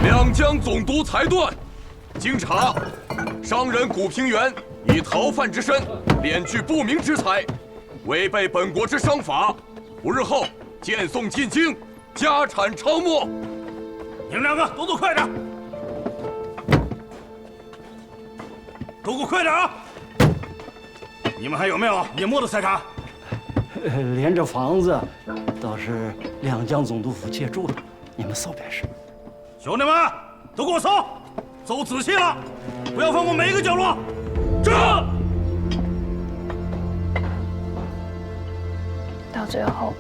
两江总督裁断：经查，商人古平原以逃犯之身敛聚不明之财，违背本国之商法，5日后见送进京，家产抄没。你们两个都快点！都给我快点啊！你们还有没有隐没的财产？连这房子都是两江总督府借住的，你们搜便是。兄弟们，都给我搜，搜仔细了，不要放过每一个角落。这。到最后，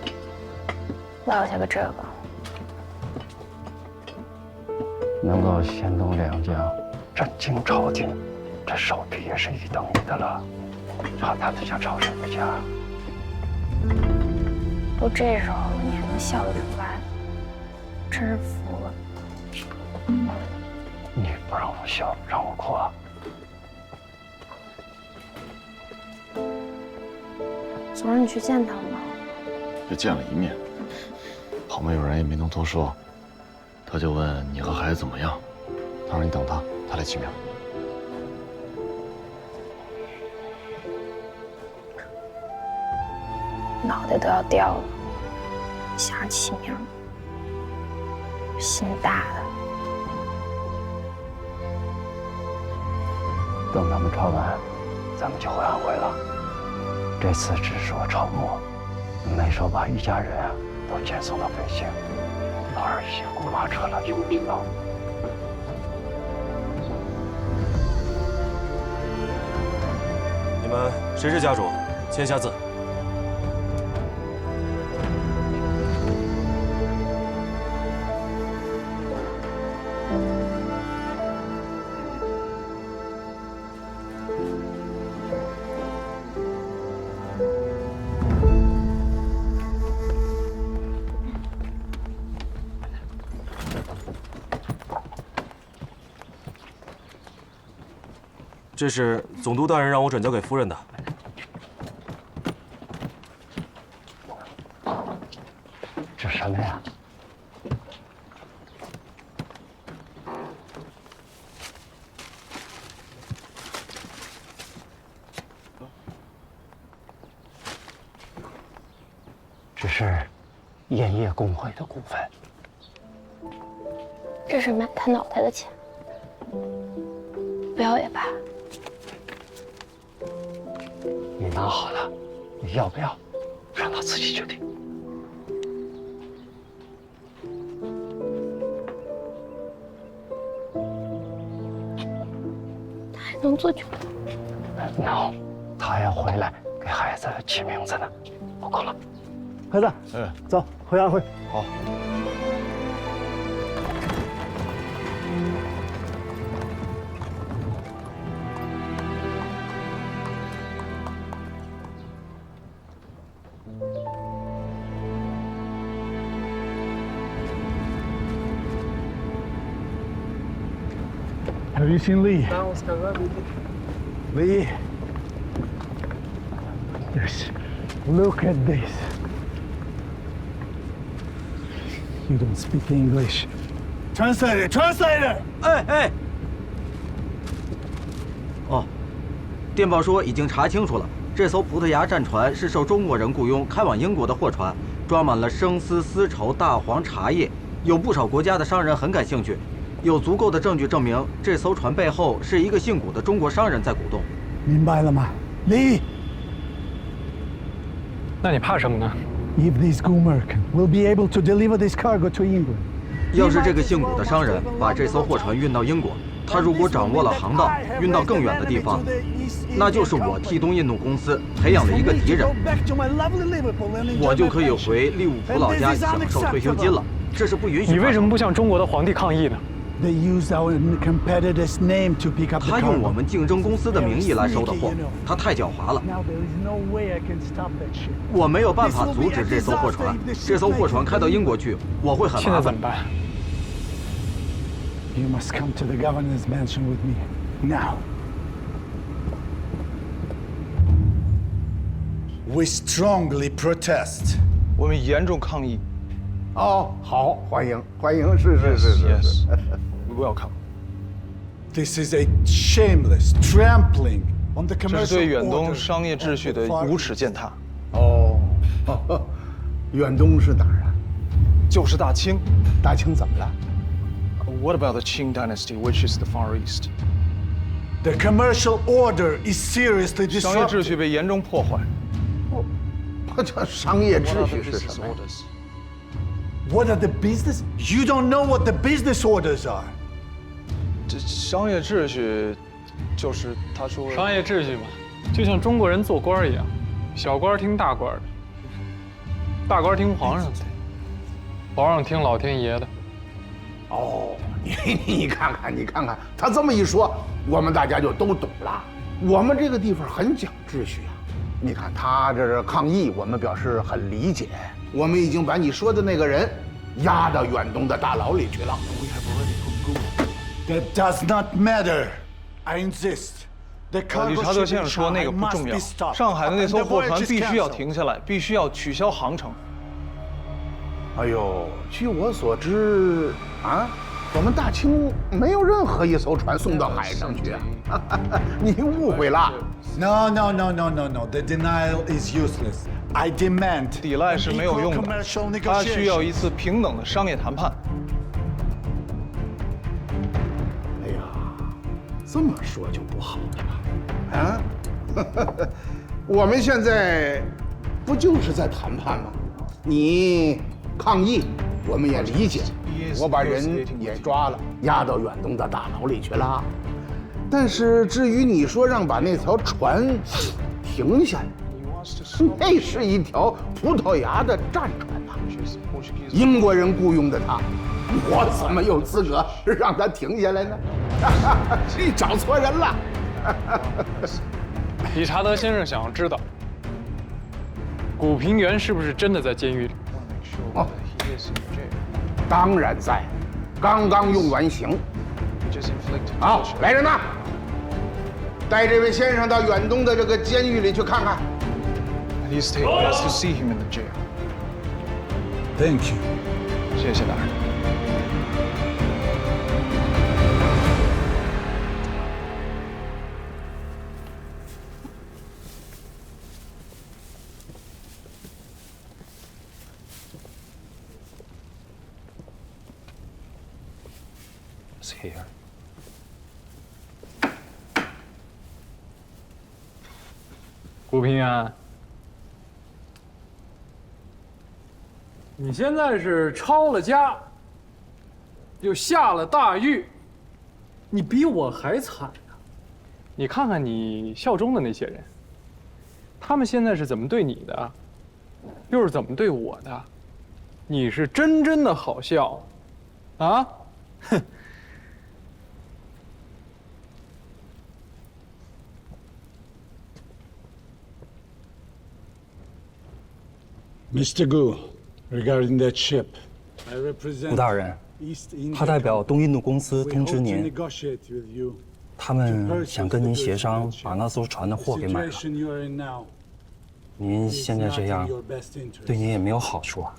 落下个这个。能够牵动两江，震惊朝廷，这手笔也是一等一的了。朝他们想朝什么家？都这时候了，你还能笑得出来？真是服了。你不让我笑，让我哭啊！总让你去见他们吧。就见了一面，旁边有人也没能多说。他就问你和孩子怎么样，他说你等他，他来起名。脑袋都要掉了，想起名，心大的。等他们抄完，咱们就回安徽了。这次只说抄没，没说把一家人都遣送到北京。老二已经过马车了，知不知道？你们谁是家主？签下字。这是总督大人让我转交给夫人的。这什么呀？这是盐业工会的股份。这是买他脑袋的钱，不要也罢。你拿好了，你要不要，让他自己决定。他还能做决定？No， 他还要回来给孩子起名字呢。不够了，孩子，走，回安徽。好。Have you seen Lee? Lee? Yes. Look at this. You don't speak English. Translator! Translator! 哎！哦，电报说已经查清楚了，这艘葡萄牙战船是受中国人雇佣开往英国的货船，装满了生丝、丝绸、大黄、茶叶，有不少国家的商人很感兴趣。有足够的证据证明，这艘船背后是一个姓古的中国商人在鼓动。明白了吗，李？那你怕什么呢 If this Gulmerk will be able to deliver this cargo to England. 要是这个姓古的商人把这艘货船运到英国，他如果掌握了航道，运到更远的地方，那就是我替东印度公司培养了一个敌人，我就可以回利物浦老家享受退休金了。这是不允许。你为什么不向中国的皇帝抗议呢？ They used our competitor's name to pick up the cargo. 他用我们竞争公司的名义来收的货，他太狡猾了。我没有办法阻止这艘货船，这艘货船开到英国去，我会很麻烦。现在怎么办 ？You must come to the governor's mansion with me now. We strongly protest. 我们严重抗议。哦，好，欢迎欢迎，是。 We welcome. This is a shameless trampling on the 这是对 commercial 远东 order 商业秩序的 of the Far 无耻践踏。哦，远东是哪儿啊？就是大清。大清怎么了？ What about the Qing dynasty, which is the Far East? The commercial order is seriously 商业秩序 disrupted. 被严重破坏。我这商业 What 秩 are 序 the 是 business 什么呀？ orders? What are the business? You don't know what the business orders are. 这商业秩序，就是他说商业秩序嘛，就像中国人做官一样，小官听大官的，大官听皇上的，皇上听老天爷的。哦，你看看，他这么一说，我们大家就都懂了。我们这个地方很讲秩序啊。你看他这是抗议，我们表示很理解。我们已经把你说的那个人押到远东的大牢里去了。That does not matter. I insist. The 理 cargo 查德 ship 先 in 生说那 Shanghai 个不 must 重 be 要， stopped. 上海的那 And 艘 the 货船 voyage is 必须要 cancelled. 停下来，必须要取消航程。哎呦，据我所知啊，我们大清没有任何一艘船送到海上去啊。你误会了。 No. The denial is useless. I demand 抵赖是没有用 equal 的， commercial 它需要 negotiation. 一次平等的商业谈判。哎呀，这么说就不好了啊！我们现在不就是在谈判吗？你抗议，我们也理解。我把人也抓了，押到远东的大牢里去了。但是至于你说让把那条船停下来，那是一条葡萄牙的战船呐，英国人雇佣的它，我怎么有资格让它停下来呢？你找错人了。理查德先生想要知道，古平原是不是真的在监狱里？哦，当然在，刚刚用完刑。好，来人呐，带这位先生到远东的这个监狱里去看看。Please take us to see him in the jail. Thank you. 谢谢大人。It's here. 古平原，你现在是抄了家，又下了大狱，你比我还惨啊！你看看你效忠的那些人，他们现在是怎么对你的，又是怎么对我的？你是真的好笑，啊？哼！ Mr. Gu, regarding that ship, I 吴 represent 大人， East India 他代表 Company. 东印度公司 We 通 hope 知 to 您， negotiate with you 他们想跟您协商把那艘船的 the 货给买了。 situation you are in now. 您 is 现在 not 这 in 样， your best interest. 对您也没有好处啊。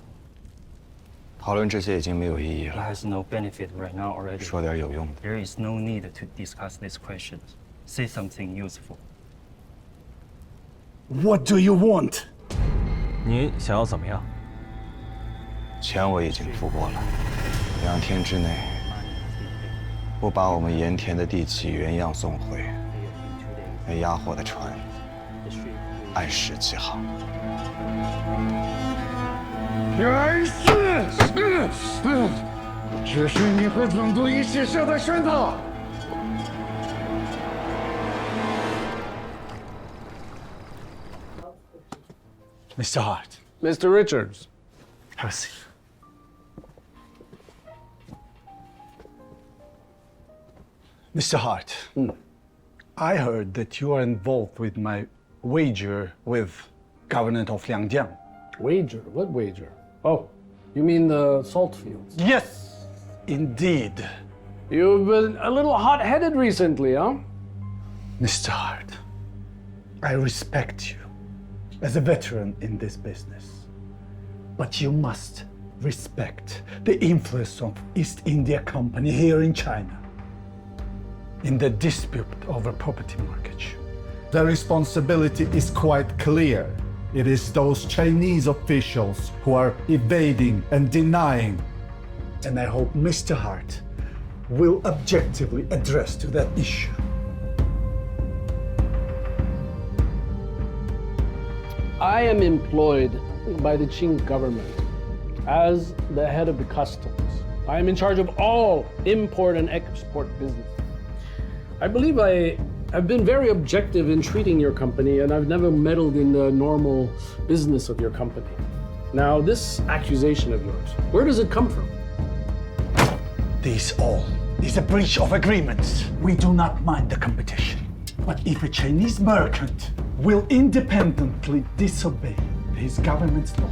讨论这些已经没有意义 It 了， has no benefit right now already. 说点有用的。 There is no need to discuss these questions. Say something useful. What do you want? 您想要怎么样？钱我已经付过了，2天之内不把我们盐田的地契原样送回，那押货的船按时起航。原是，这是你和总督一起设的圈套。 Mr. Hart. Mr. Richards. Have a seat. Mr. Hart, I heard that you are involved with my wager with Governor of Liangjiang. Wager? What wager? Oh, you mean the salt fields? Yes, indeed. You've been a little hot-headed recently, huh? Mr. Hart, I respect you as a veteran in this business, but you must respect the influence of East India Company here in China in the dispute over property mortgage. The responsibility is quite clear. It is those Chinese officials who are evading and denying. And I hope Mr. Hart will objectively address to that issue. I am employed by the Qing government as the head of the customs. I am in charge of all import and export business. I believe I've been very objective in treating your company, and I've never meddled in the normal business of your company. Now, this accusation of yours, where does it come from? This all is a breach of agreements. We do not mind the competition. But if a Chinese merchant will independently disobey his government's law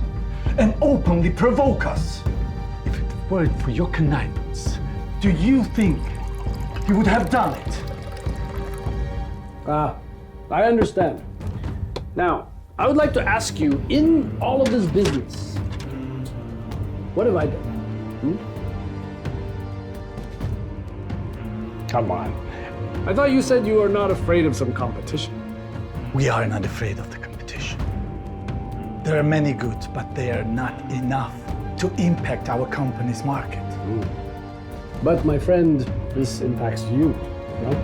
and openly provoke us, if it weren't for your connivance, do you think he would have done it? I understand. Now, I would like to ask you, in all of this business, what have I done? Come on. I thought you said you are not afraid of some competition. We are not afraid of the competition. There are many goods, but they are not enough to impact our company's market. But my friend, this impacts you, no?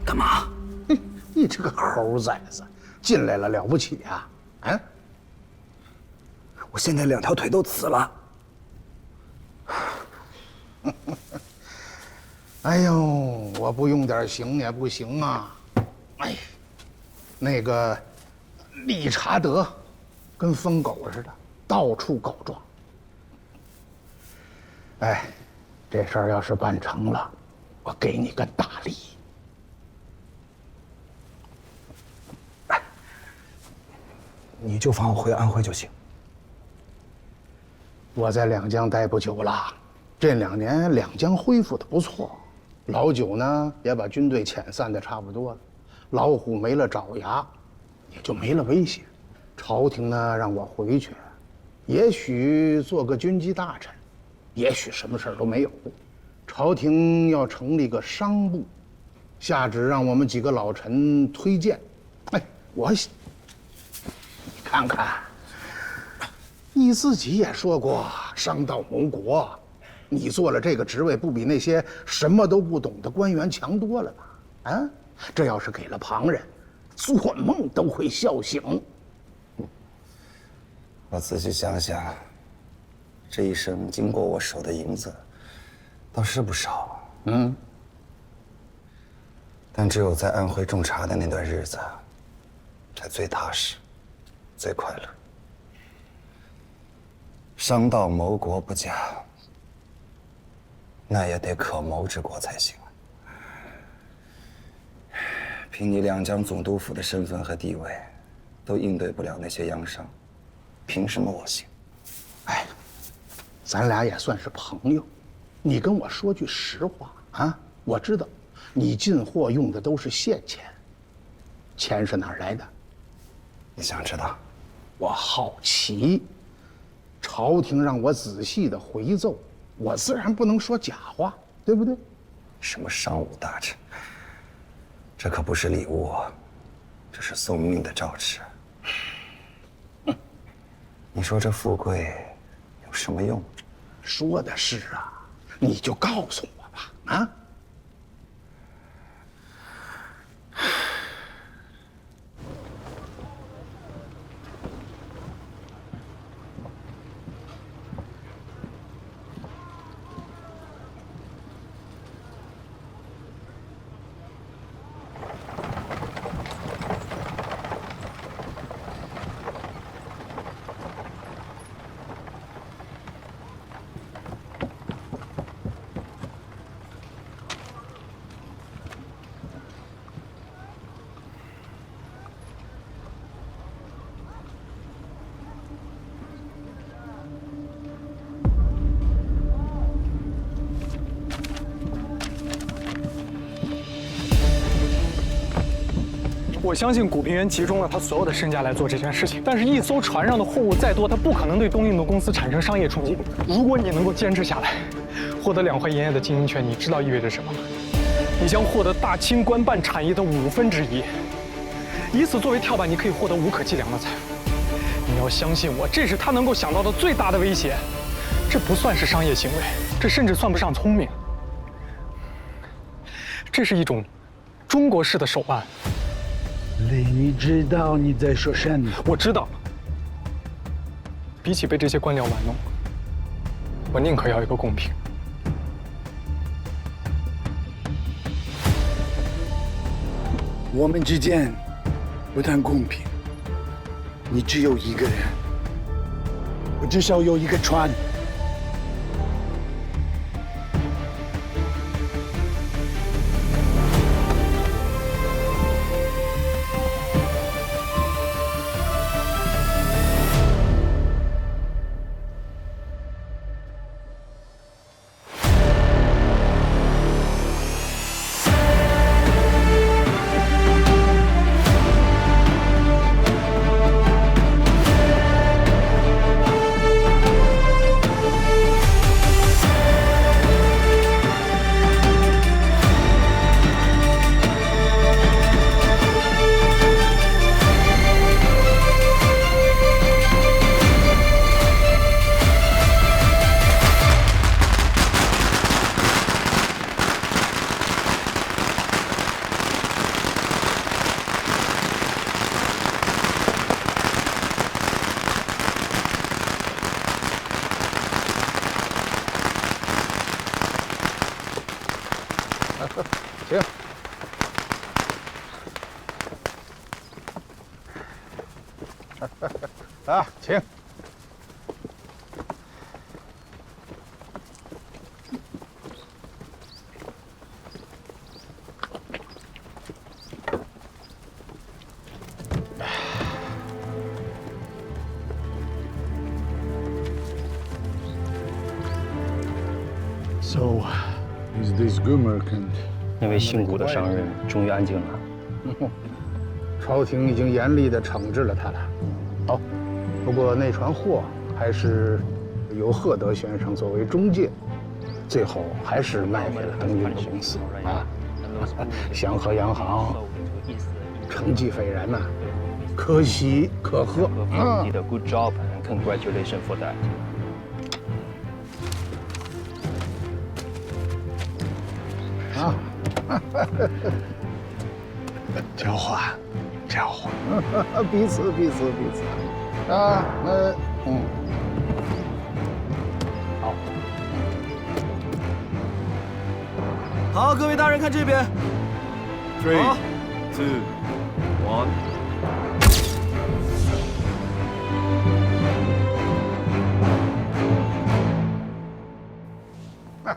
干嘛？你这个猴崽子，进来了不起呀？啊？我现在2条腿都紫了。哎呦，我不用点刑也不行啊！哎，那个理查德跟疯狗似的，到处告状。哎，这事儿要是办成了，我给你个大礼。你就放我回安徽就行。我在两江待不久了，这2年两江恢复的不错，老九呢也把军队遣散的差不多了，老虎没了爪牙，也就没了威胁。朝廷呢让我回去，也许做个军机大臣，也许什么事儿都没有。朝廷要成立个商部，下旨让我们几个老臣推荐。哎，你看看。你自己也说过商道谋国，你做了这个职位，不比那些什么都不懂的官员强多了吗？啊，这要是给了旁人，做梦都会笑醒。我仔细想想，这一生经过我手的银子，倒是不少。但只有在安徽种茶的那段日子，才最踏实，最快乐。商道谋国不假，那也得可谋之国才行。凭你两江总督府的身份和地位，都应对不了那些洋商，凭什么我行？哎，咱俩也算是朋友，你跟我说句实话啊！我知道，你进货用的都是现钱，钱是哪儿来的？你想知道？我好奇。朝廷让我仔细的回奏，我自然不能说假话，对不对？什么商务大臣，这可不是礼物，这是送命的诏旨。你说这富贵有什么用？说的是啊，你就告诉我吧，啊？我相信古平原集中了他所有的身家来做这件事情。但是，一艘船上的货物再多，他不可能对东印度公司产生商业冲击。如果你能够坚持下来，获得2块盐业的经营权，你知道意味着什么吗？你将获得大清官办产业的1/5，以此作为跳板，你可以获得无可计量的财富。你要相信我，这是他能够想到的最大的威胁。这不算是商业行为，这甚至算不上聪明。这是一种中国式的手腕。你知道你在说什么？我知道。比起被这些官僚玩弄，我宁可要一个公平。我们之间不谈公平，你只有一个人，我至少有一个船。行。啊，请。So, is this good merchant? 那位姓古的商人终于安静了。朝廷已经严厉地惩治了他了。好，不过那船货还是由赫德先生作为中介，最后还是卖给了东印度公司啊。祥和洋行成绩斐然呐，可喜可贺。你的 good job and congratulations for that。啊，交换，交换，彼此啊，好，好，各位大人看这边。3、2、1。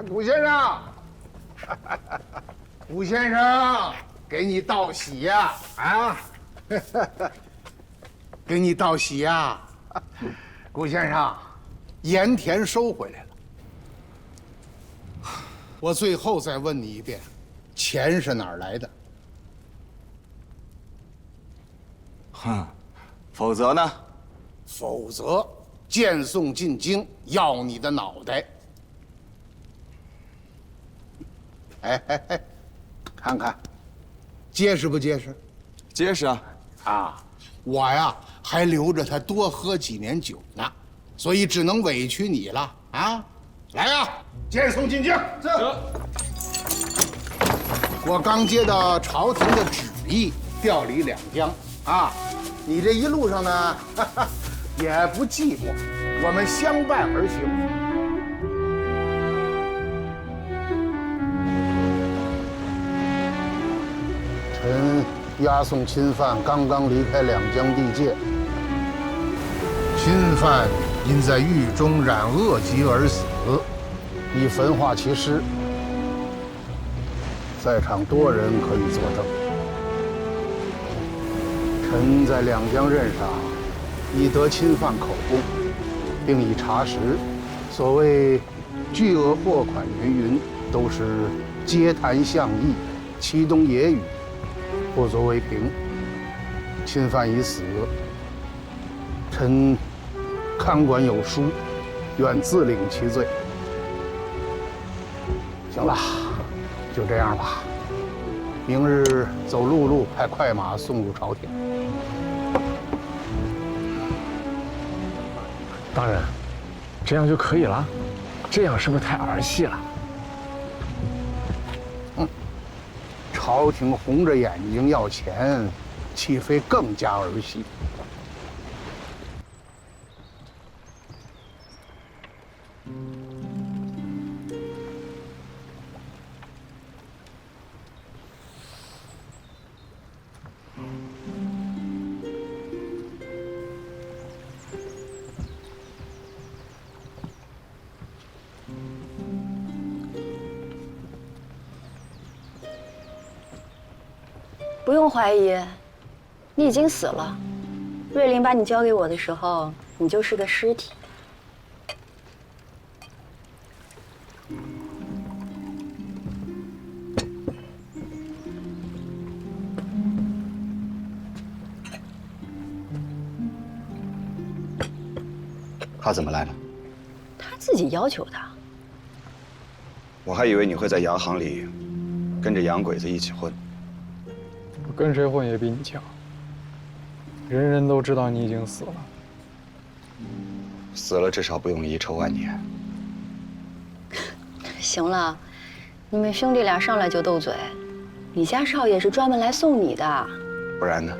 古先生。古先生，给你道喜呀！啊，给你道喜呀！古先生，盐田收回来了。我最后再问你一遍，钱是哪儿来的？哼，否则呢？否则，荐送进京，要你的脑袋。哎，看看，结实不结实？结实啊！啊，我呀还留着他多喝几年酒呢，所以只能委屈你了啊！来呀，荐送进京。是。我刚接到朝廷的旨意，调离两江啊。你这一路上呢，也不寂寞，我们相伴而行。臣押送钦犯刚刚离开两江地界，钦犯因在狱中染恶疾而死，已焚化其尸。在场多人可以作证。臣在两江任上，已得钦犯口供，并已查实，所谓巨额货款云，都是街谈巷议、其东野语。不足为凭，侵犯已死，臣看官有书，愿自领其罪。行了，就这样吧。明日走陆路，派快马送入朝廷。大人，这样就可以了？这样是不是太儿戏了？朝廷红着眼睛要钱，岂非更加儿戏？不用怀疑，你已经死了。瑞林把你交给我的时候，你就是个尸体。他怎么来了？他自己要求的。我还以为你会在洋行里跟着洋鬼子一起混。我跟谁混也比你强。人人都知道你已经死了。死了至少不用遗臭万年。行了，你们兄弟俩上来就斗嘴，李家少爷是专门来送你的。不然呢？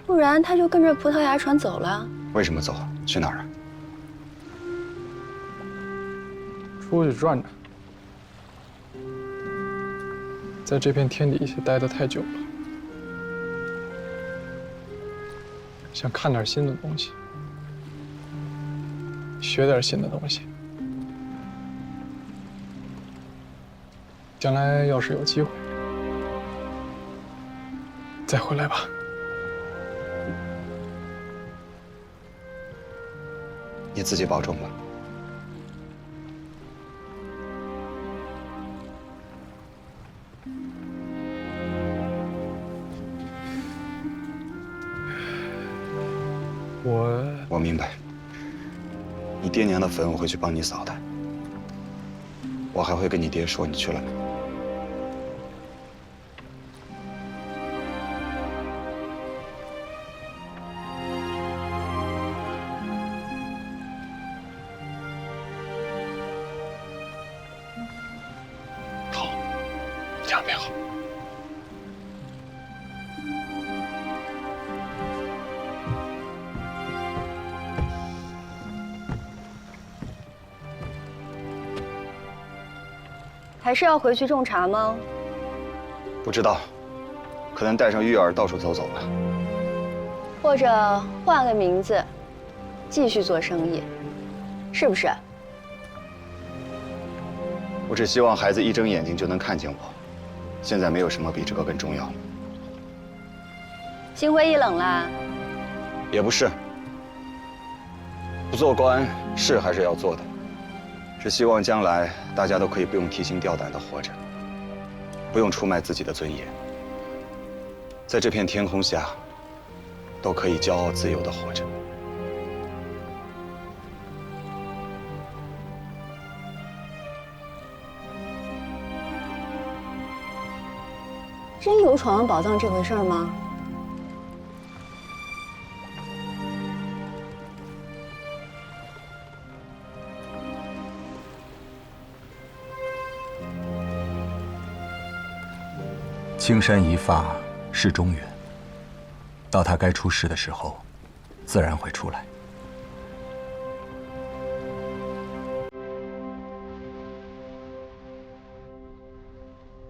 不然他就跟着葡萄牙船走了。为什么走？去哪儿啊？出去转转。在这片天底下待得太久了，想看点新的东西，学点新的东西。将来要是有机会，再回来吧。你自己保重吧。我明白，你爹娘的坟我会去帮你扫的。我还会跟你爹说你去了哪。好，这样便好。还是要回去种茶吗？不知道，可能带上玉儿到处走走吧。或者换个名字，继续做生意，是不是？我只希望孩子一睁眼睛就能看见我。现在没有什么比这个更重要了。心灰意冷啦？也不是，不做官是还是要做的。只希望将来大家都可以不用提心吊胆地活着，不用出卖自己的尊严，在这片天空下，都可以骄傲自由地活着。真有闯王宝藏这回事吗？青山一发是中原，到他该出世的时候，自然会出来。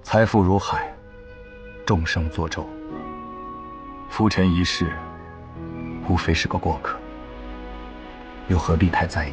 财富如海，众生作舟。浮沉一世，无非是个过客，又何必太在意？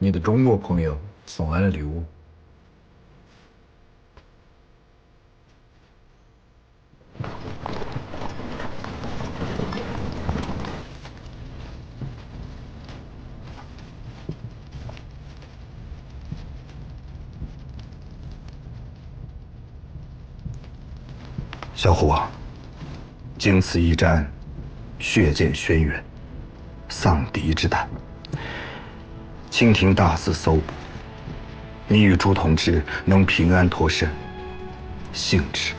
你的中国朋友送来了礼物。小虎啊，经此一战，血溅轩辕，丧敌之胆。清廷大肆搜捕，你与朱同志能平安脱身，幸之。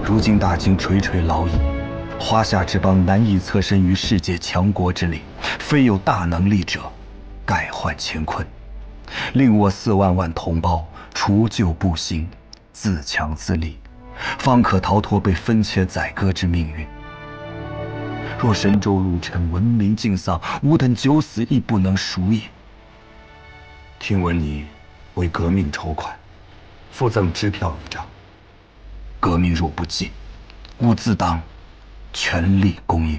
如今大清垂垂老矣，华夏之邦难以侧身于世界强国之力，非有大能力者，改换乾坤，令我4万万同胞除旧布新，自强自立，方可逃脱被分切宰割之命运。若神州入尘，文明尽丧，吾等九死亦不能赎也。听闻你为革命筹款，附赠支票1张。革命若不济，吾自当全力供应。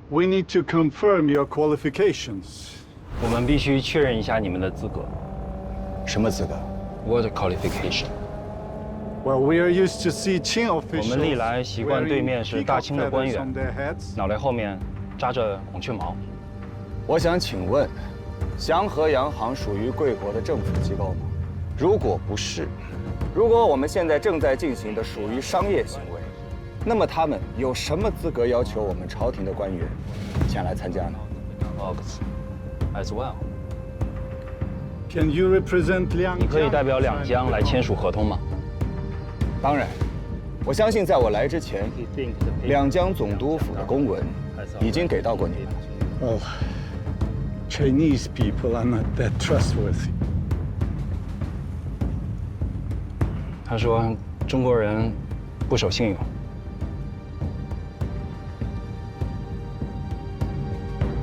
We need to confirm your qualifications. 我们必须确认一下你们的资格。什么资格 ？What qualification？ Well, we are used to see Qing officials. 我们历来习惯对面是大清的官员，脑袋后面扎着孔雀毛。我想请问，祥和洋行属于贵国的政府机构吗？如果不是，如果我们现在正在进行的属于商业行为，那么他们有什么资格要求我们朝廷的官员前来参加呢？ As well. Can you represent Liang？ 你可以代表两江来签署合同吗？当然，我相信在我来之前，两江总督府的公文已经给到过你。Well, Chinese people are not that trustworthy. 他说中国人不守信用。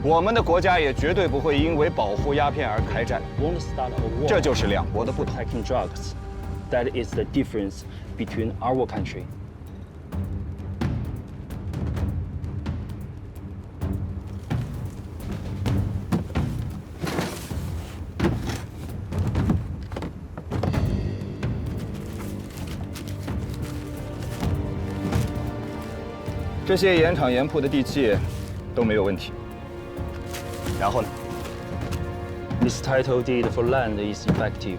我们的国家也绝对不会因为保护鸦片而开战，这就是两国的不同。That is the difference between our country. 这些盐场盐铺的地契都没有问题。然后呢 ？This title deed for land is effective,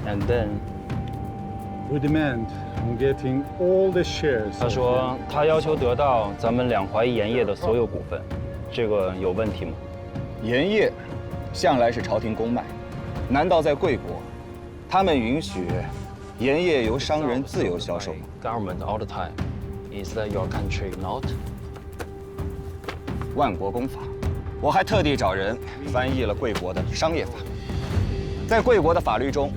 and then we demand on getting all the shares. 他说他要求得到咱们两淮盐业的所有股份，这个有问题吗？盐业向来是朝廷公卖，难道在贵国，他们允许盐业由商人自由销售吗 ？Government all the time. Is that your country not? 万国公法。我还特地找人翻译了贵国的商业法。在贵国的法律中，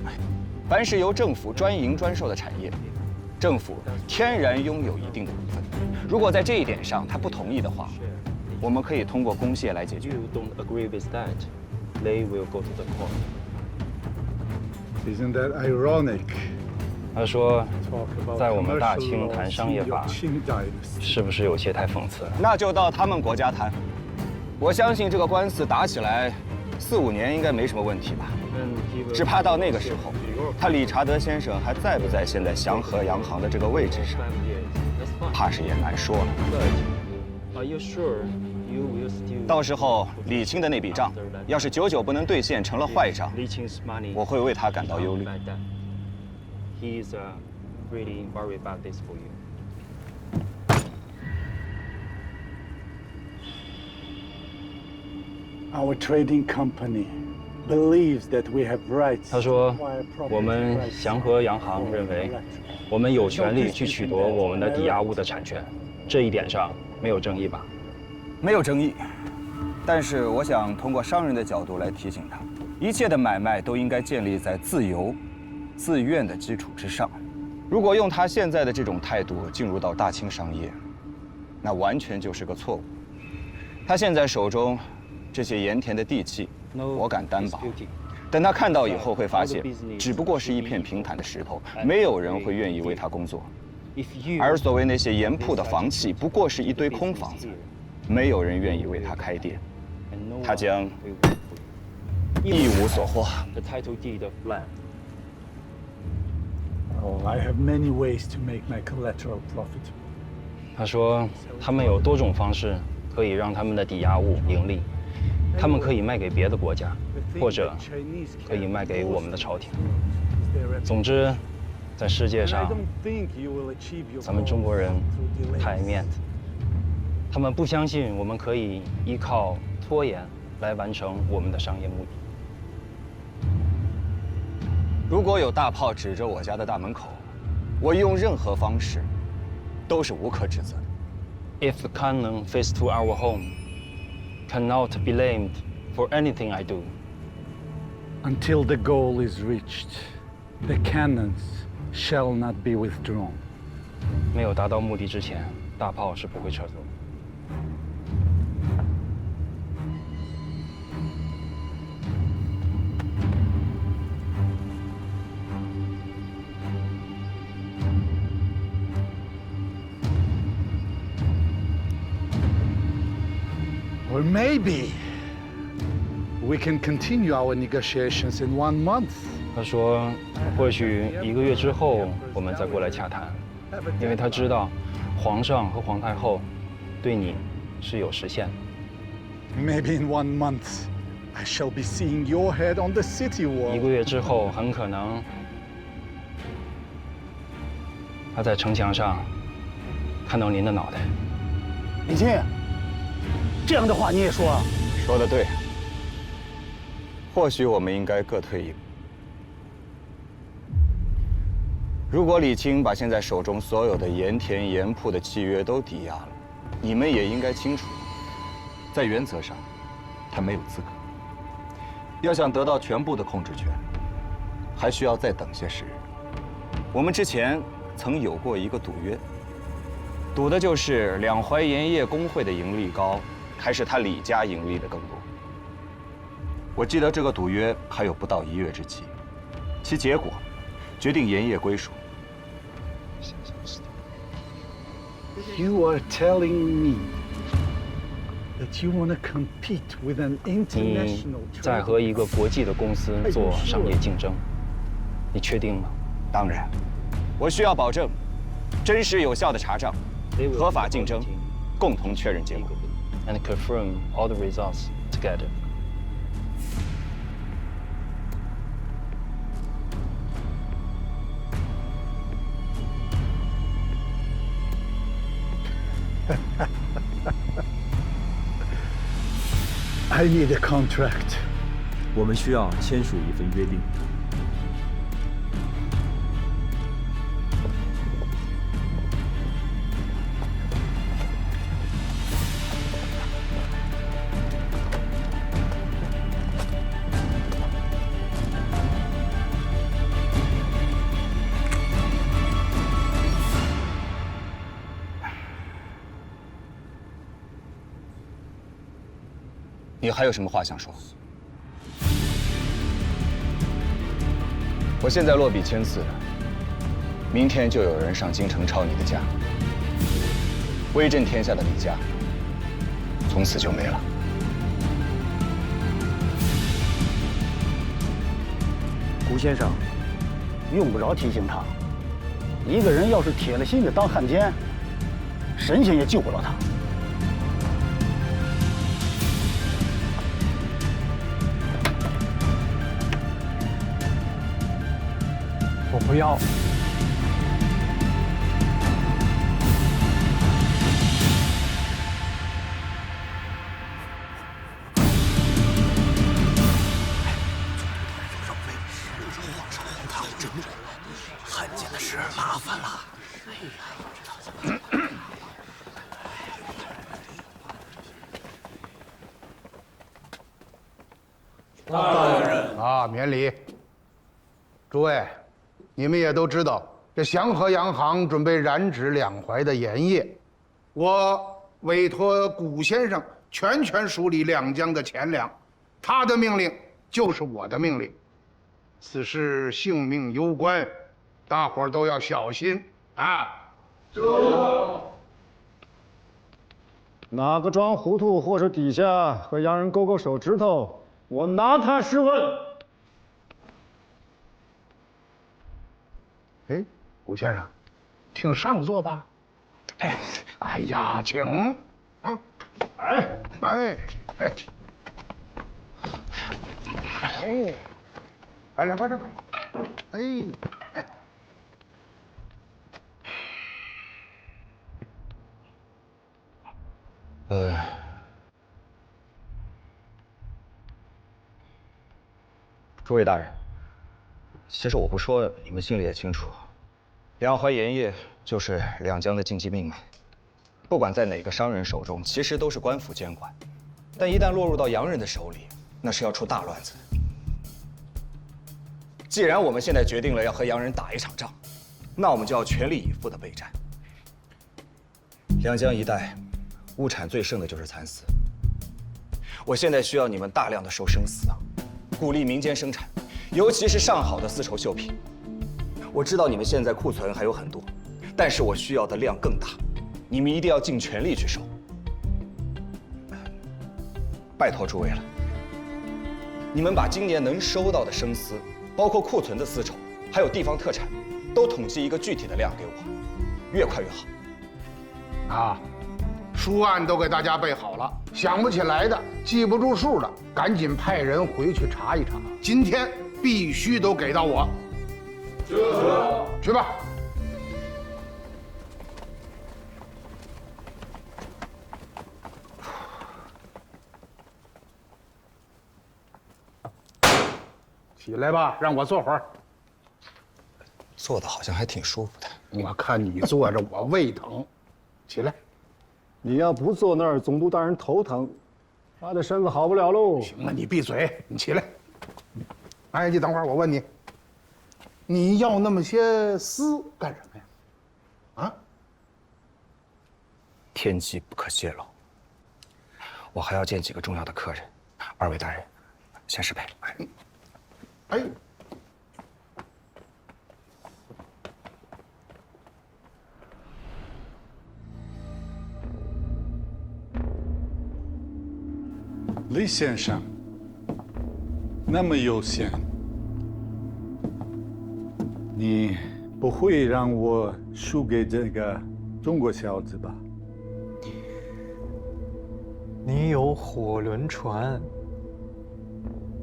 凡是由政府专营专售的产业，政府天然拥有一定的股份。如果在这一点上他不同意的话，我们可以通过公械来解决。You don't agree with that? They will go to the court. Isn't that ironic? 他说，在我们大清谈商业法，是不是有些太讽刺了？那就到他们国家谈。我相信这个官司打起来4、5年应该没什么问题吧。只怕到那个时候，他理查德先生还在不在现在祥和洋行的这个位置上，怕是也难说了。到时候李清的那笔账，要是久久不能兑现，成了坏账，我会为他感到忧虑。He's really worried about this for you. Our trading company believes that we have rights. 他说，我们祥和洋行认为，我们有权利去取夺我们的抵押物的产权，这一点上没有争议吧？没有争议，但是我想通过商人的角度来提醒他，一切的买卖都应该建立在自由、自愿的基础之上。如果用他现在的这种态度进入到大清商业，那完全就是个错误。他现在手中这些盐田的地契，我敢担保，等他看到以后，会发现只不过是一片平坦的石头，没有人会愿意为他工作。而所谓那些盐铺的房契，不过是一堆空房子，没有人愿意为他开店。他将一无所获。 Oh, I have many ways to make my collateral profit. 他说，他们有多种方式可以让他们的抵押物盈利，他们可以卖给别的国家，或者可以卖给我们的朝廷。总之，在世界上，咱们中国人太爱面子，他们不相信我们可以依靠拖延来完成我们的商业目的。 如果有大炮指着我家的大门口，我用任何方式都是无可指责的。If the cannon fits to our home, cannot be blamed for anything I do. Until the goal is reached, the cannons shall not be withdrawn. 没有达到目的之前，大炮是不会撤走的。 Or maybe we can continue our negotiations in 1 month. 他说，或许1个月之后我们再过来洽谈，因为他知道，皇上和皇太后对你是有实现的。 Maybe in 1 month, I shall be seeing your head on the city wall. 1个月之后，很可能他在城墙上看到您的脑袋。李靖。 这样的话你也说啊？说得对。或许我们应该各退一步。如果李清把现在手中所有的盐田、盐铺的契约都抵押了，你们也应该清楚，在原则上，他没有资格。要想得到全部的控制权，还需要再等些时日。我们之前曾有过一个赌约，赌的就是两淮盐业工会的盈利高。 还是他李家盈利的更多。我记得这个赌约还有不到1月之期，其结果决定盐业归属。You are telling me that you want to compete with an international. 你在和一个国际的公司做商业竞争，你确定吗？当然，我需要保证真实有效的查账，合法竞争，共同确认结果。 And confirm all the results together. I need a contract. 我们需要签署一份约定。 你还有什么话想说？我现在落笔签字，明天就有人上京城抄你的家，威震天下的李家，从此就没了。顾先生，用不着提醒他，一个人要是铁了心的当汉奸，神仙也救不了他。 我不要。汉奸的事麻烦了。大人啊，免礼。诸位。 你们也都知道，这祥和洋行准备染指两淮的盐业，我委托古先生全权梳理两江的钱粮，他的命令就是我的命令。此事性命攸关，大伙儿都要小心啊！哪个装糊涂或者底下和洋人勾勾手指头，我拿他试问。哎，吴先生，请上座吧。哎呀，请啊！哎，来，快点！诸位大人，其实我不说，你们心里也清楚，两淮盐业就是两江的经济命脉，不管在哪个商人手中，其实都是官府监管，但一旦落入到洋人的手里，那是要出大乱子。既然我们现在决定了要和洋人打一场仗，那我们就要全力以赴的备战。两江一带物产最盛的就是蚕丝，我现在需要你们大量的收生丝啊，鼓励民间生产，尤其是上好的丝绸绣品。我知道你们现在库存还有很多，但是我需要的量更大，你们一定要尽全力去收。拜托诸位了，你们把今年能收到的生丝，包括库存的丝绸，还有地方特产，都统计一个具体的量给我，越快越好。啊，书案都给大家备好了，想不起来的、记不住数的，赶紧派人回去查一查。今天必须都给到我。去吧。起来吧，让我坐会儿。坐的好像还挺舒服的。我看你坐着，我胃疼。起来。你要不坐那儿，总督大人头疼，他的身子好不了喽。行了，你闭嘴，你起来。哎，你等会儿，我问你，你要那么些丝干什么呀？啊？天机不可泄露。我还要见几个重要的客人，二位大人，先失陪。哎。李先生，那么悠闲，你不会让我输给这个中国小子吧？你有火轮船，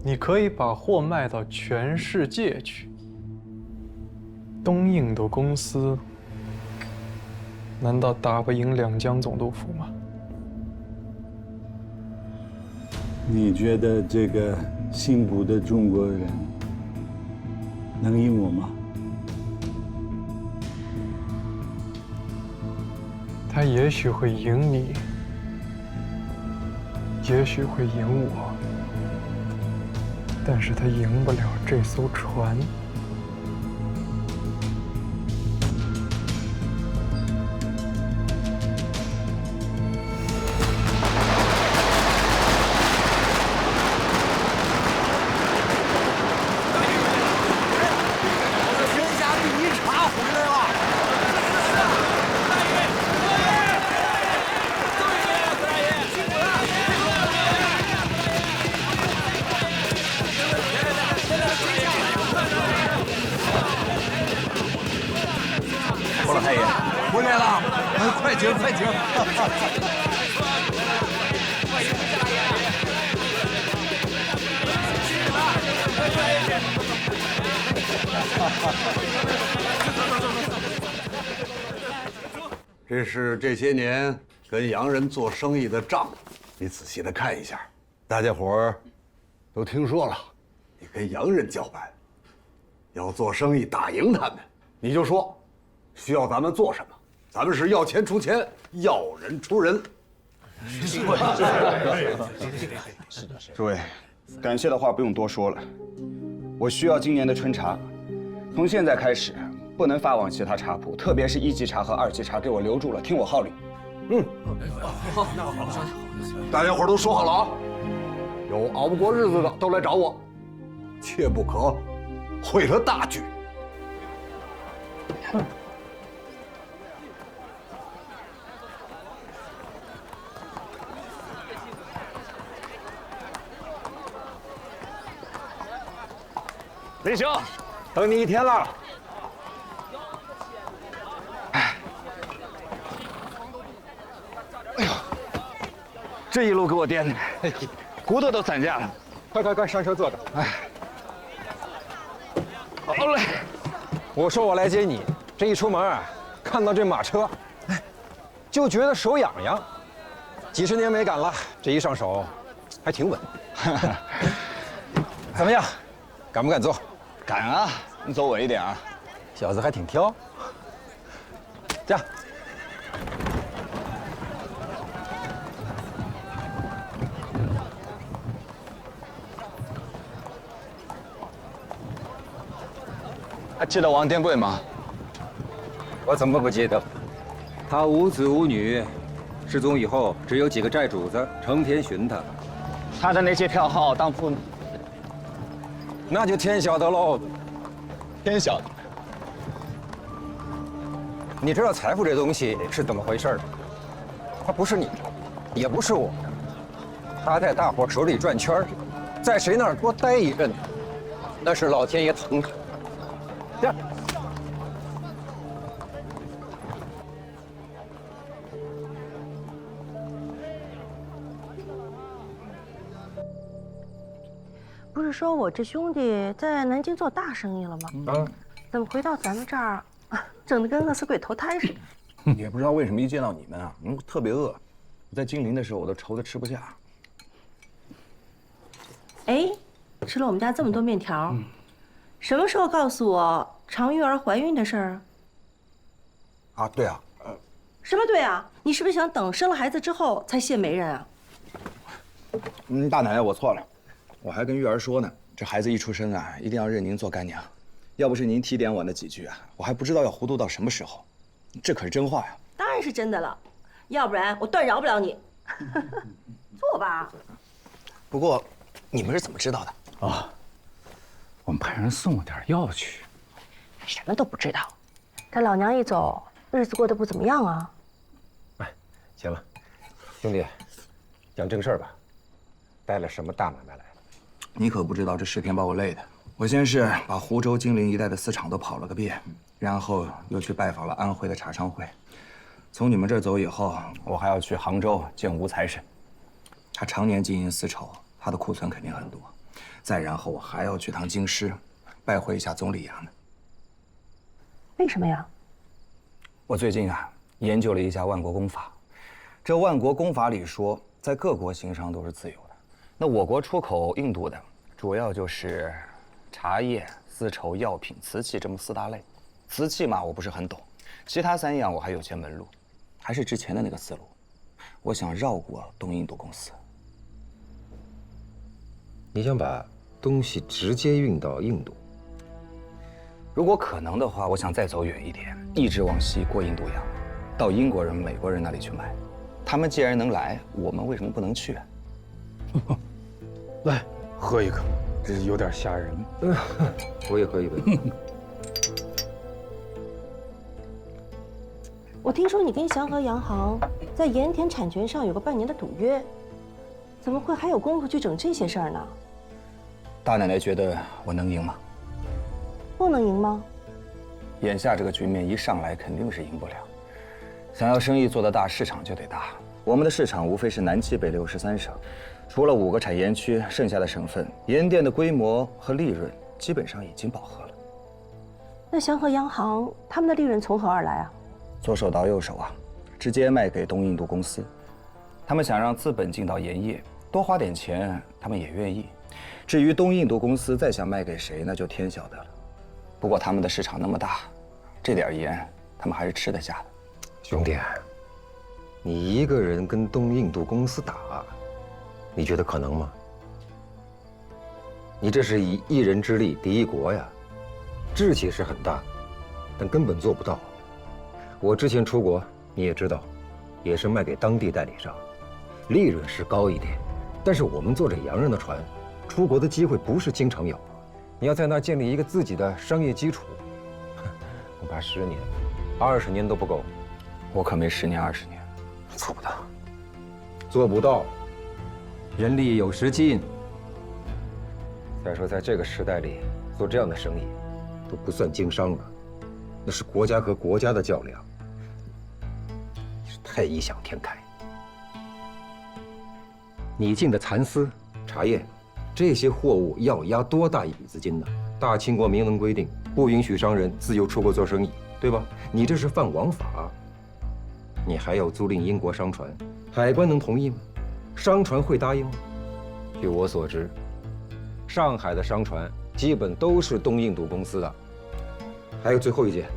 你可以把货卖到全世界去。东印度公司难道打不赢两江总督府吗？你觉得这个幸福的中国人能赢我吗？他也许会赢你，也许会赢我，但是他赢不了这艘船。郭老太爷回来了，快请快请。这是这些年跟洋人做生意的账，你仔细的看一下。大家伙儿都听说了，你跟洋人叫板，要做生意打赢他们，你就说需要咱们做什么，咱们是要钱出钱，要人出人。诸位，感谢的话不用多说了。我需要今年的春茶，从现在开始不能发往其他茶铺，特别是1级茶和2级茶，给我留住了，听我号令。大家伙都说好了啊，有熬不过日子的都来找我，切不可毁了大局。李兄，等你一天了。哎呦，这一路给我颠的，骨头都散架了。快，上车坐着。哎，好嘞。我说我来接你，这一出门啊，看到这马车，哎，就觉得手痒痒。几十年没赶了，这一上手，还挺稳。怎么样，敢不敢坐？敢啊！你走稳一点啊，小子还挺挑。这样，还记得王天贵吗？我怎么不记得？他无子无女，失踪以后只有几个债主子成天寻他。他的那些票号当铺呢？那就天晓得喽。天晓得。你知道财富这东西是怎么回事的？它不是你的，也不是我的，它在大伙手里转圈儿，在谁那儿多待一阵，那是老天爷疼他。这样。不是说我这兄弟在南京做大生意了吗？啊，怎么回到咱们这儿，整得跟饿死鬼投胎似的？也不知道为什么一见到你们啊，特别饿。我在金陵的时候，我都愁得吃不下。哎，吃了我们家这么多面条，什么时候告诉我常玉儿怀孕的事儿？啊，对啊，什么对啊？你是不是想等生了孩子之后才谢媒人啊？大奶奶，我错了。我还跟玉儿说呢，这孩子一出生啊，一定要认您做干娘。要不是您提点我那几句啊，我还不知道要糊涂到什么时候。这可是真话呀！当然是真的了，要不然我断饶不了你。坐吧。不过，你们是怎么知道的？啊，我们派人送了点药去。什么都不知道。这老娘一走，日子过得不怎么样啊。哎，行了，兄弟，讲正事儿吧。带了什么大买卖来？你可不知道这10天把我累的。我先是把湖州、金陵一带的私厂都跑了个遍，然后又去拜访了安徽的茶商会。从你们这儿走以后，我还要去杭州见吴财神。他常年经营丝绸，他的库存肯定很多。再然后我还要去趟京师，拜会一下总理衙门。为什么呀？我最近啊研究了一下万国公法。这万国公法里说，在各国行商都是自由的。那我国出口印度的，主要就是茶叶、丝绸、药品、瓷器这么4大类。瓷器嘛，我不是很懂，其他3样我还有些门路，还是之前的那个思路。我想绕过东印度公司。你想把东西直接运到印度？如果可能的话，我想再走远一点，一直往西过印度洋，到英国人、美国人那里去卖。他们既然能来，我们为什么不能去啊？来，喝一个，这有点吓人。我也喝一杯。我听说你跟祥和洋行在盐田产权上有个半年的赌约，怎么会还有功夫去整这些事儿呢？大奶奶觉得我能赢吗？不能赢吗？眼下这个局面一上来肯定是赢不了。想要生意做得大，市场就得大。我们的市场无非是南七北六13省，除了5个产盐区，剩下的省份盐店的规模和利润基本上已经饱和了。那祥和洋行他们的利润从何而来啊？左手倒右手啊，直接卖给东印度公司。他们想让资本进到盐业，多花点钱，他们也愿意。至于东印度公司再想卖给谁，那就天晓得了。不过他们的市场那么大，这点盐他们还是吃得下的。兄弟，你一个人跟东印度公司打，你觉得可能吗？你这是以一人之力敌一国呀，志气是很大，但根本做不到。我之前出国，你也知道，也是卖给当地代理商，利润是高一点，但是我们做这洋人的船，出国的机会不是经常有。你要在那儿建立一个自己的商业基础，恐怕10年、20年都不够。我可没10年20年，做不到。做不到，人力有时尽。再说，在这个时代里做这样的生意，都不算经商了，那是国家和国家的较量，是太异想天开。你进的蚕丝、茶叶，这些货物要押多大一笔资金呢？大清国明文规定，不允许商人自由出国做生意，对吧？你这是犯王法。你还要租赁英国商船，海关能同意吗？商船会答应吗？据我所知，上海的商船基本都是东印度公司的。还有最后一件，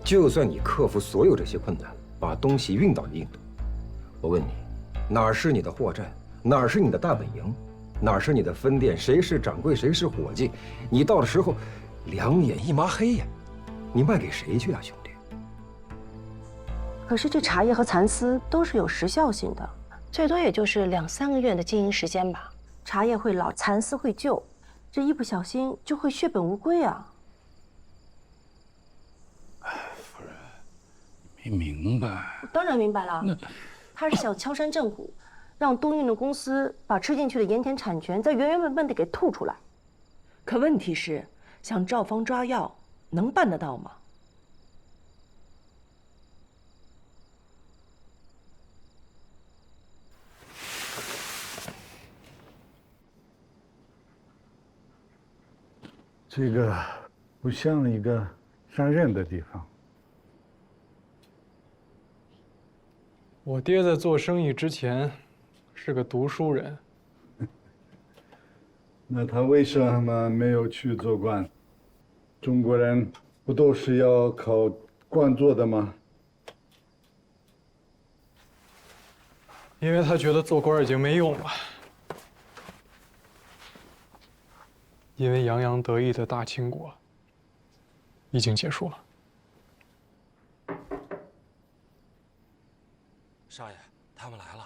就算你克服所有这些困难，把东西运到印度，我问你，哪儿是你的货站？哪儿是你的大本营？哪儿是你的分店？谁是掌柜？谁是伙计？你到的时候，两眼一抹黑呀，你卖给谁去啊，兄弟？可是这茶叶和蚕丝都是有时效性的，最多也就是2、3个月的经营时间吧。茶叶会老，蚕丝会旧，这一不小心就会血本无归啊！夫人，没明白？我当然明白了，他是想敲山震虎，让东印的公司把吃进去的盐田产权再原原本本的给吐出来。可问题是，想照方抓药，能办得到吗？这个不像一个上任的地方。我爹在做生意之前是个读书人。那他为什么没有去做官？中国人不都是要靠官做的吗？因为他觉得做官已经没用了。因为洋洋得意的大清国已经结束了。少爷，他们来了。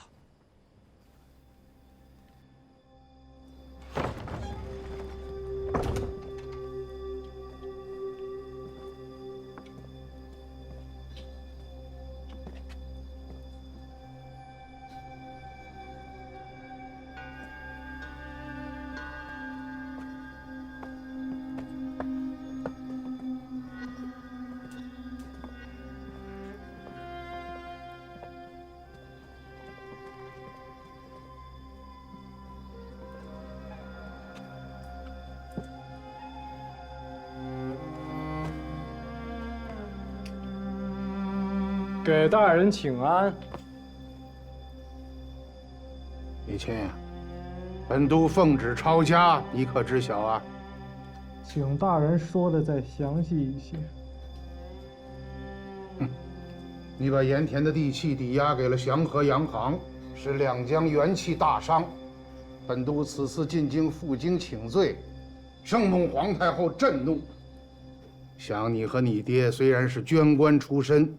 给大人请安。李钦，本都奉旨抄家，你可知晓啊？请大人说的再详细一些。你把盐田的地契抵押给了祥和洋行，使两江元气大伤。本都此次进京负荆请罪，圣母皇太后震怒。想你和你爹虽然是捐官出身，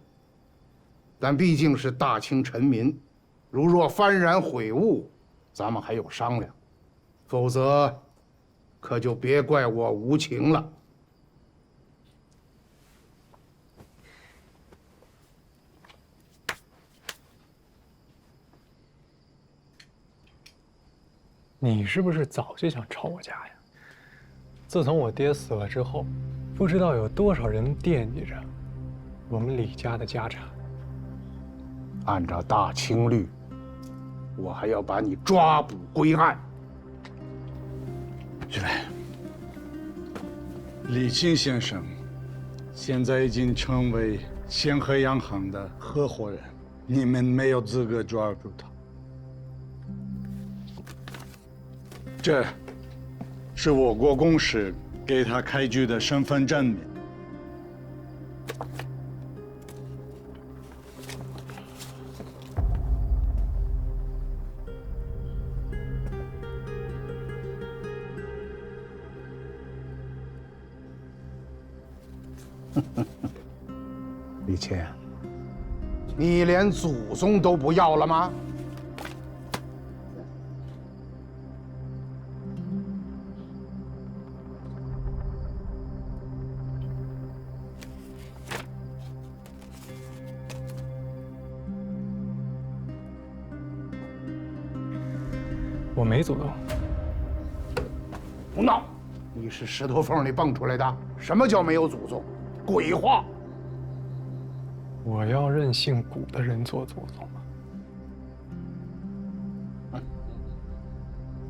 但毕竟是大清臣民，如若幡然悔悟，咱们还有商量；否则，可就别怪我无情了。你是不是早就想抄我家呀？自从我爹死了之后，不知道有多少人惦记着我们李家的家产。按照大清律，我还要把你抓捕归案。是的，李钦先生现在已经成为祥和洋行的合伙人，你们没有资格抓住他。这是我国公使给他开具的身份证明。李钦，你连祖宗都不要了吗？我没祖宗。胡闹！你是石头缝里蹦出来的？什么叫没有祖宗？鬼话！我要认姓古的人做祖宗吗？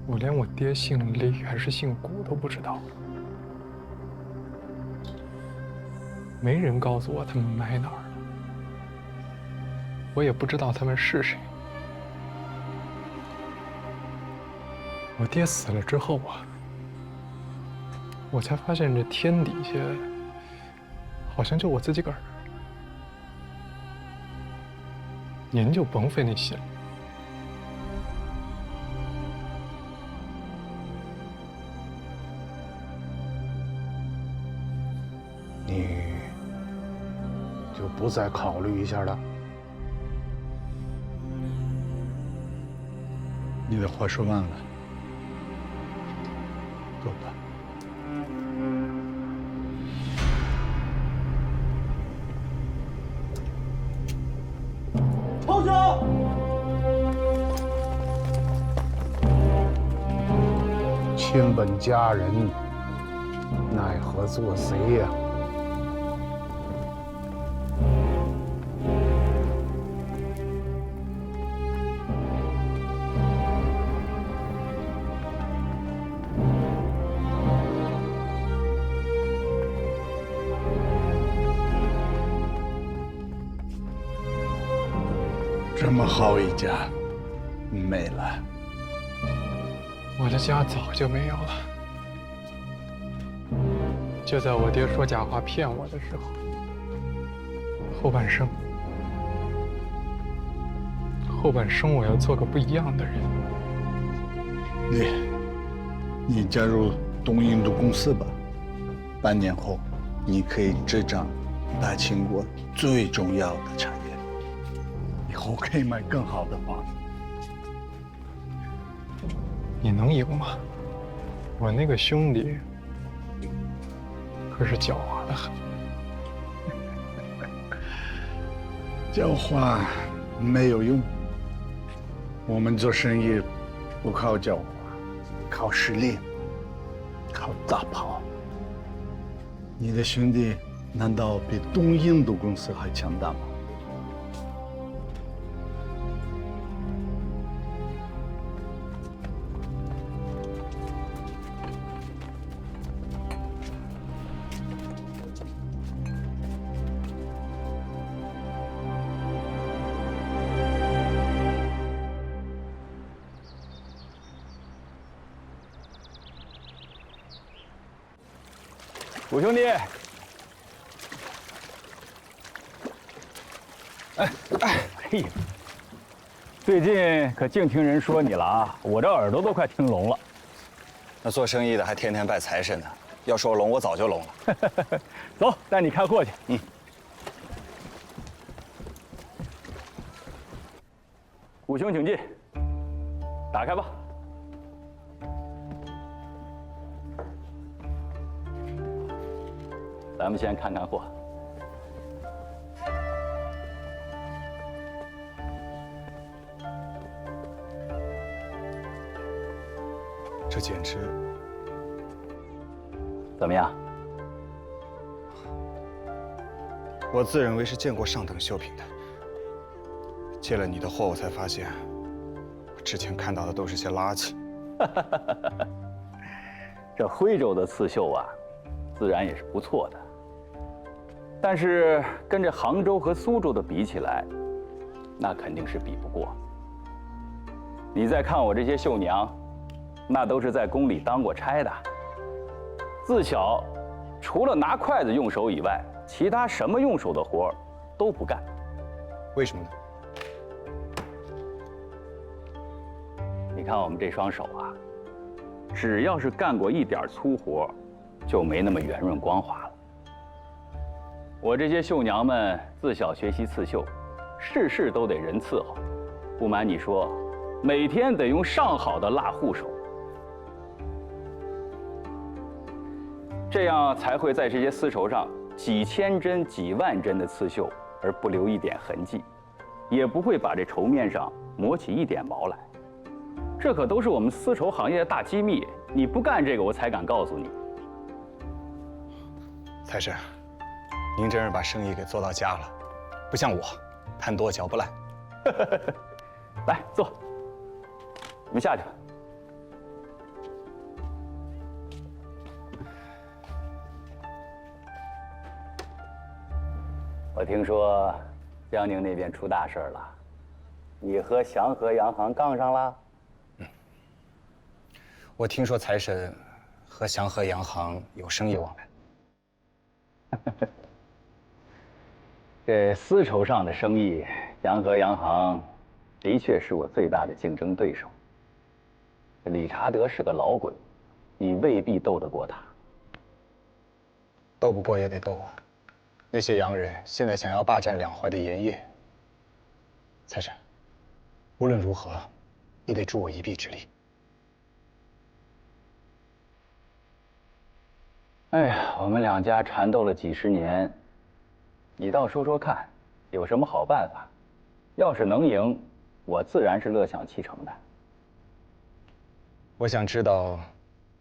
我连我爹姓李还是姓古都不知道，没人告诉我他们埋哪儿了，我也不知道他们是谁。我爹死了之后啊，我才发现这天底下好像就我自己个儿。您就甭费那心了。你就不再考虑一下了？你的话说完了，走吧。抽手！亲本家人，奈何做贼呀？这么好一家，没了。我的家早就没有了。就在我爹说假话骗我的时候，后半生我要做个不一样的人。你加入东印度公司吧，半年后，你可以执掌大清国最重要的产业。以后可以买更好的房子。你能赢吗？我那个兄弟可是狡猾的很。狡猾没有用。我们做生意不靠狡猾，靠实力，靠大炮。你的兄弟难道比东印度公司还强大吗？五兄弟，哎呀，最近可净听人说你了啊！我这耳朵都快听聋了。那做生意的还天天拜财神呢，要说聋，我早就聋了。走，带你看货去。嗯。五兄请进，打开吧。咱们先看看货。这简直……怎么样？我自认为是见过上等绣品的，接了你的货，我才发现，我之前看到的都是些垃圾。这徽州的刺绣啊，自然也是不错的。但是跟这杭州和苏州的比起来，那肯定是比不过。你再看我这些绣娘，那都是在宫里当过差的，自小除了拿筷子用手以外，其他什么用手的活儿都不干。为什么呢？你看我们这双手啊，只要是干过一点粗活，就没那么圆润光滑了。我这些绣娘们自小学习刺绣，事事都得人伺候。不瞒你说，每天得用上好的蜡护手，这样才会在这些丝绸上几千针、几万针的刺绣，而不留一点痕迹，也不会把这绸面上磨起一点毛来。这可都是我们丝绸行业的大机密，你不干这个，我才敢告诉你。财神，您真是把生意给做到家了，不像我，贪多嚼不烂。来坐，你们下去吧。我听说江宁那边出大事了，你和祥和洋行杠上了？我听说财神和祥和洋行有生意往来。这丝绸上的生意，祥和洋行的确是我最大的竞争对手。理查德是个老鬼，你未必斗得过他。斗不过也得斗啊！那些洋人现在想要霸占两淮的盐业。财神，无论如何，你得助我一臂之力。哎呀，我们两家缠斗了几十年，你倒说说看，有什么好办法？要是能赢，我自然是乐享其成的。我想知道，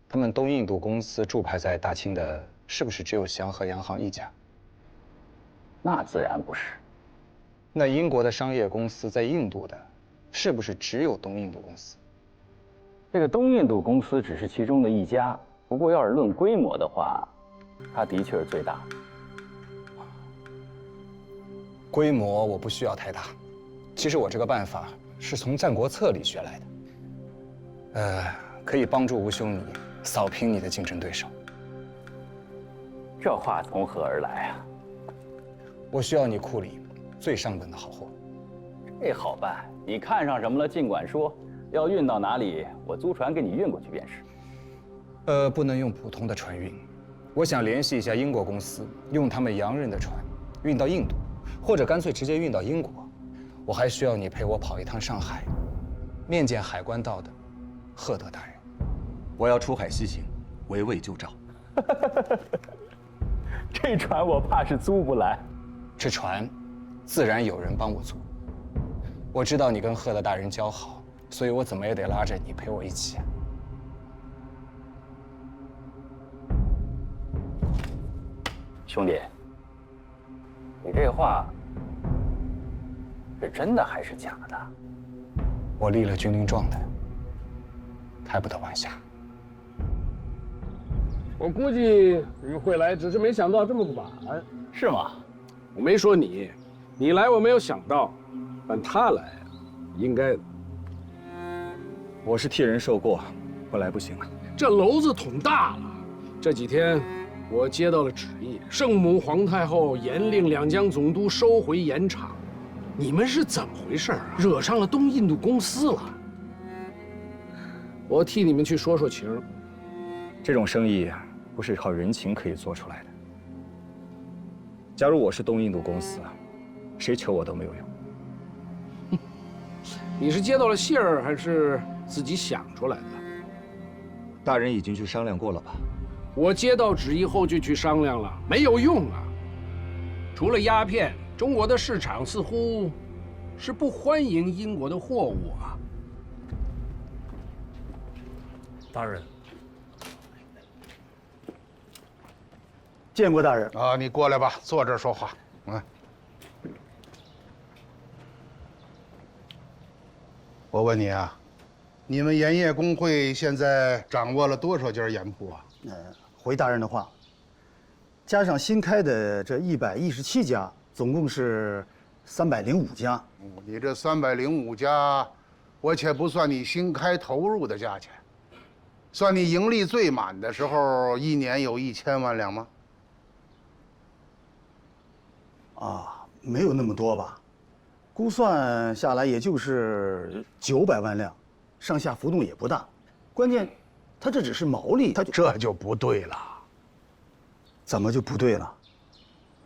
他们东印度公司驻派在大清的，是不是只有祥和洋行一家？那自然不是。那英国的商业公司在印度的，是不是只有东印度公司？这个东印度公司只是其中的一家，不过要是论规模的话，它的确是最大的。规模我不需要太大，其实我这个办法是从《战国策》里学来的，可以帮助吴兄你扫平你的竞争对手。这话从何而来啊？我需要你库里最上等的好货。这好办，你看上什么了尽管说，要运到哪里，我租船给你运过去便是。不能用普通的船运，我想联系一下英国公司，用他们洋人的船运到印度，或者干脆直接运到英国。我还需要你陪我跑一趟上海，面见海关道的赫德大人。我要出海西行，围魏救赵。这船我怕是租不来。这船，自然有人帮我租。我知道你跟赫德大人交好，所以我怎么也得拉着你陪我一起。兄弟，你这话是真的还是假的？我立了军令状的，开不得玩笑。我估计你会来，只是没想到这么晚。是吗？我没说你，你来我没有想到，但他来，应该的。我是替人受过，不来不行啊。这篓子捅大了，这几天我接到了旨意，圣母皇太后严令两江总督收回盐场。你们是怎么回事啊？惹上了东印度公司了。我替你们去说说情。这种生意不是靠人情可以做出来的。假如我是东印度公司，谁求我都没有用。你是接到了信儿，还是自己想出来的？大人已经去商量过了吧？我接到旨意后就去商量了，没有用啊。除了鸦片，中国的市场似乎是不欢迎英国的货物啊。大人，见过大人啊，你过来吧，坐这儿说话。我问你啊，你们盐业工会现在掌握了多少家盐铺啊？回大人的话，加上新开的这117家，总共是305家。你这305家，我且不算你新开投入的价钱，算你盈利最满的时候，一年有1000万两吗？啊，没有那么多吧，估算下来也就是900万辆，上下浮动也不大。关键，它这只是毛利，这就不对了。怎么就不对了？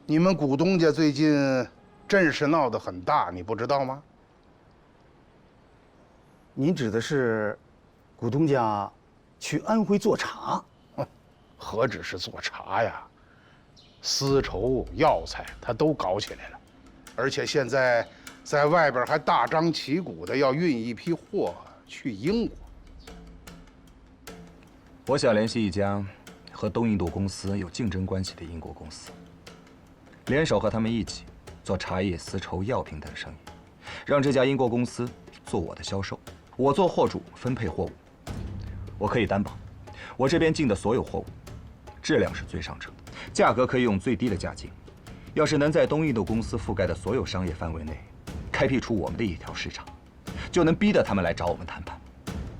你们股东家最近阵势闹得很大，你不知道吗？您指的是股东家去安徽做茶？何止是做茶呀，丝绸、药材他都搞起来了，而且现在在外边还大张旗鼓的要运一批货去英国。我想联系一家和东印度公司有竞争关系的英国公司，联手和他们一起做茶叶、丝绸、药品等生意，让这家英国公司做我的销售，我做货主分配货物。我可以担保，我这边进的所有货物，质量是最上乘的，价格可以用最低的价进。要是能在东印度公司覆盖的所有商业范围内，开辟出我们的一条市场，就能逼得他们来找我们谈判。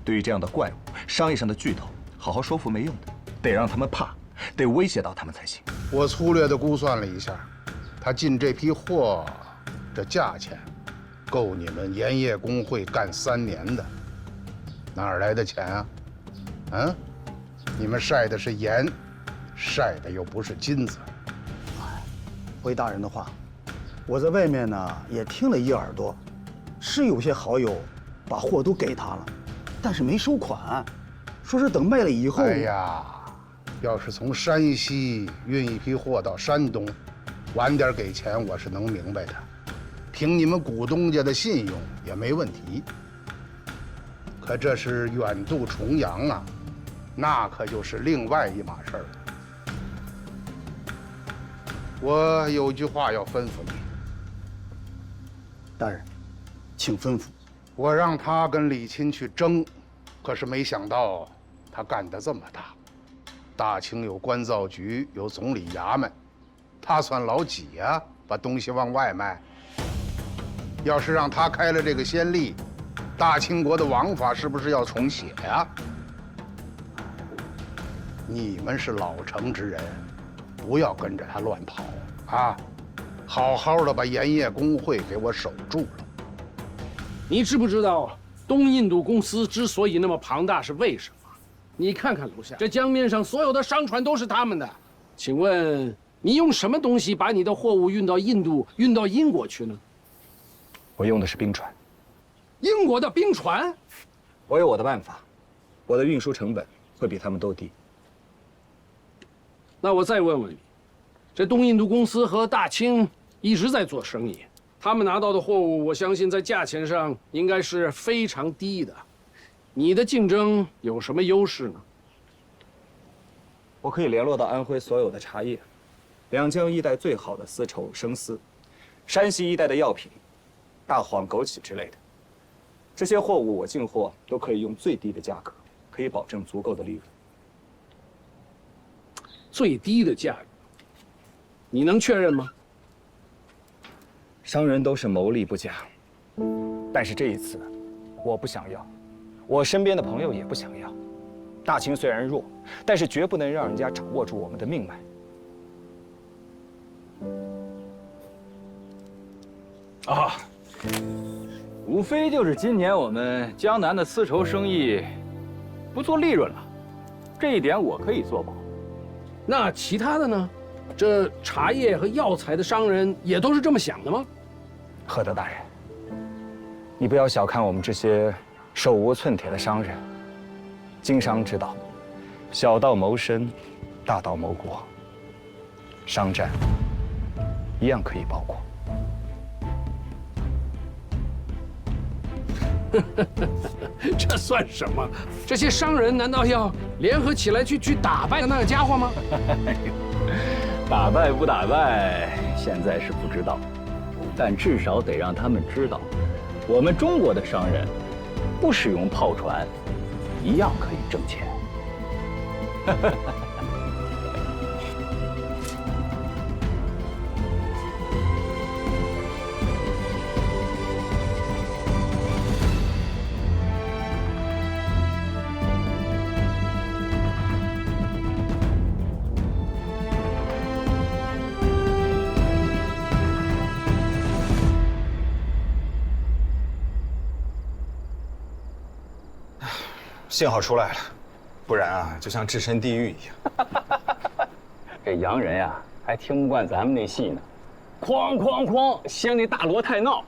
对于这样的怪物，商业上的巨头，好好说服没用的，得让他们怕，得威胁到他们才行。我粗略的估算了一下，他进这批货，这价钱，够你们盐业工会干3年的，哪儿来的钱啊？嗯，你们晒的是盐，晒的又不是金子。回大人的话，我在外面呢也听了一耳朵，是有些好友把货都给他了，但是没收款，说是等卖了以后。哎呀，要是从山西运一批货到山东，晚点给钱我是能明白的，凭你们股东家的信用也没问题。可这是远渡重洋啊，那可就是另外一码事儿了。我有句话要吩咐你，大人，请吩咐。我让他跟李钦去争，可是没想到他干得这么大。大清有关造局，有总理衙门，他算老几呀？把东西往外卖。要是让他开了这个先例，大清国的王法是不是要重写呀？你们是老成之人，不要跟着他乱跑啊！好好的把盐业工会给我守住了。你知不知道东印度公司之所以那么庞大是为什么？你看看楼下，这江面上所有的商船都是他们的。请问你用什么东西把你的货物运到印度、运到英国去呢？我用的是冰船。英国的冰船？我有我的办法，我的运输成本会比他们都低。那我再问问你，这东印度公司和大清一直在做生意，他们拿到的货物，我相信在价钱上应该是非常低的。你的竞争有什么优势呢？我可以联络到安徽所有的茶叶，两江一带最好的丝绸、生丝，山西一带的药品，大黄、枸杞之类的。这些货物我进货都可以用最低的价格，可以保证足够的利润。最低的价格，你能确认吗？商人都是谋利不假，但是这一次，我不想要，我身边的朋友也不想要。大清虽然弱，但是绝不能让人家掌握住我们的命脉。啊，无非就是今年我们江南的丝绸生意不做利润了，这一点我可以做保。那其他的呢？这茶叶和药材的商人也都是这么想的吗？赫德大人，你不要小看我们这些手无寸铁的商人。经商之道，小到谋生，大到谋国，商战一样可以包括。这算什么？这些商人难道要联合起来去打败那个家伙吗？打败不打败，现在是不知道，但至少得让他们知道，我们中国的商人不使用炮船，一样可以挣钱。幸好出来了，不然啊，就像置身地狱一样。这洋人呀，还听不惯咱们那戏呢，哐哐哐，嫌那大罗太闹。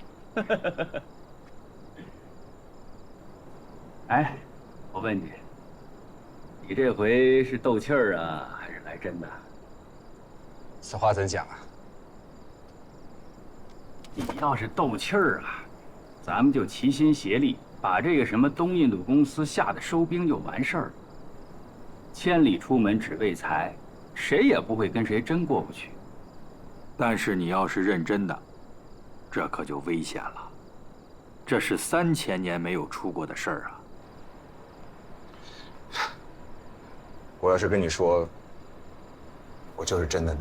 哎，我问你，你这回是斗气儿啊，还是来真的？此话怎讲啊？你要是斗气儿啊，咱们就齐心协力，把这个什么东印度公司吓得收兵就完事儿了。千里出门只为财，谁也不会跟谁真过不去。但是你要是认真的，这可就危险了。这是3000年没有出过的事儿啊！我要是跟你说，我就是真的呢？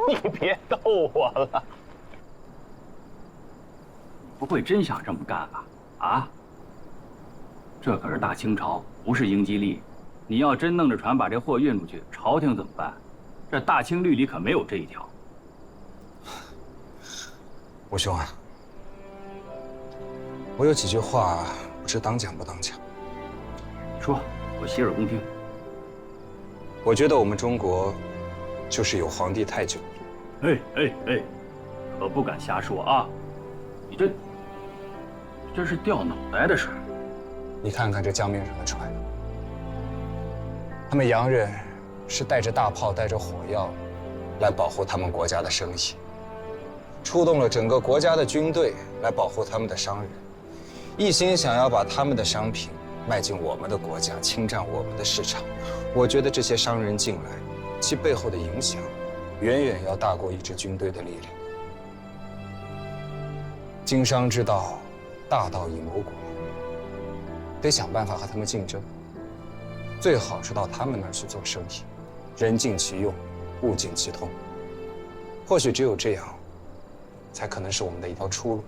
你别逗我了，你不会真想这么干吧？啊？这可是大清朝，不是英吉利。你要真弄着船把这货运出去，朝廷怎么办？这大清律里可没有这一条。吴兄啊，我有几句话不知当讲不当讲。你说，我洗耳恭听。我觉得我们中国就是有皇帝太久。哎，可不敢瞎说啊！你这是掉脑袋的事儿。你看看这江面上的船，他们洋人是带着大炮、带着火药来保护他们国家的生意，出动了整个国家的军队来保护他们的商人，一心想要把他们的商品卖进我们的国家，侵占我们的市场。我觉得这些商人进来，其背后的影响远远要大过一支军队的力量。经商之道，大道以谋国，得想办法和他们竞争。最好是到他们那儿去做生意，人尽其用，物尽其通。或许只有这样，才可能是我们的一条出路。